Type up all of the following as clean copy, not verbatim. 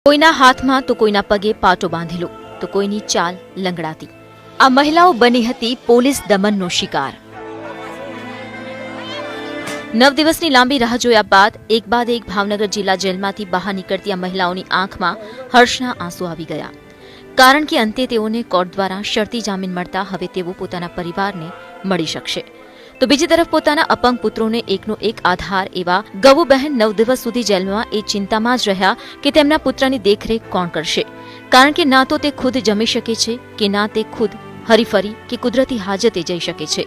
કોઈના હાથમાં તો કોઈના પગે પાટો બાંધેલો તો કોઈની ચાલ લંગડાતી આ મહિલાઓ બની હતી પોલીસ દમનનો શિકાર। 9 દિવસની લાંબી રાહ જોયા બાદ એક ભાવનગર જિલ્લા જેલમાંથી બહાર નીકળતી આ મહિલાઓની આંખમાં હર્ષના આંસુ આવી ગયા, કારણ કે અંતે તેઓને કોર્ટ દ્વારા શરતી જામીન મળતા હવે તેઓ પોતાના પરિવારને મળી શકશે। તો બીજી તરફ પોતાના અપંગ પુત્રોને એકનો એક આધાર એવા ગવુબહેન 9 દિવસ સુધી જેલમાં એ ચિંતામાં જ રહ્યા કે તેમના પુત્રની દેખરેખ કોણ કરશે, કારણ કે ના તો તે ખુદ જમી શકે છે કે ના તે ખુદ હરીફરી કે કુદરતી હાજતે જઈ શકે છે।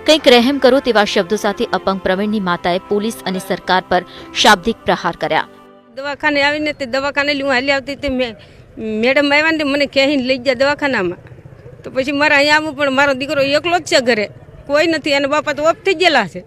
કંઈક રહેમ કરો તેવા શબ્દો સાથે અપંગ પ્રવીણની માતાએ પોલીસ અને સરકાર પર શાબ્દિક પ્રહાર કર્યા। દવાખાને આવીને તે દવાખાને હું હાલી આવતી તે મેડમ આવ્યા ને મને કહીને લઈ ગયા દવાખાનામાં, તો પછી મારે અહીંયા આવવું પણ મારો દીકરો એકલો જ છે, ઘરે કોઈ નથી અને બાપા તો ઓફ થઈ ગયેલા છે।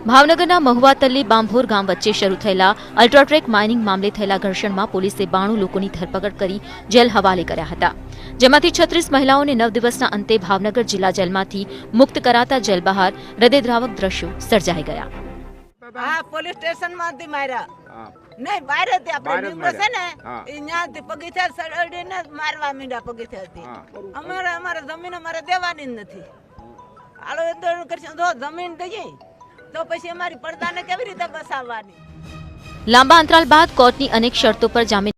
ભાવનગરના મહુવા તલ્લી બાંભોર ગામ વચ્ચે શરૂ થયેલા અલ્ટ્રાટ્રેક માઇનિંગ મામલે થયેલા ઘર્ષણમાં પોલીસે 92 લોકોની ધરપકડ કરી જેલ હવાલે કર્યા હતા, જેમાંથી 36 મહિલાઓને 9 દિવસના અંતે ભાવનગર જિલ્લા જેલમાંથી મુક્ત કરાતા જેલ બહાર હૃદયદ્રાવક દ્રશ્યો સર્જાઈ ગયા। હા, પોલીસ સ્ટેશનમાંથી માર્યા નહીં, બહાર હતી આપણે નીકળો છે ને અહીંયાથી પગીચા સડડીને મારવા મીંડા પગીચાથી। અમારે જમીન અમારે દેવાની જ નથી। આલો આંદોલન કરશે તો જમીન દઈએ તો પછી અમારી પડદાને કેવી રીતે બસાવવાની। લાંબા અંતરાલ બાદ કોર્ટની અનેક શરતો પર જામીન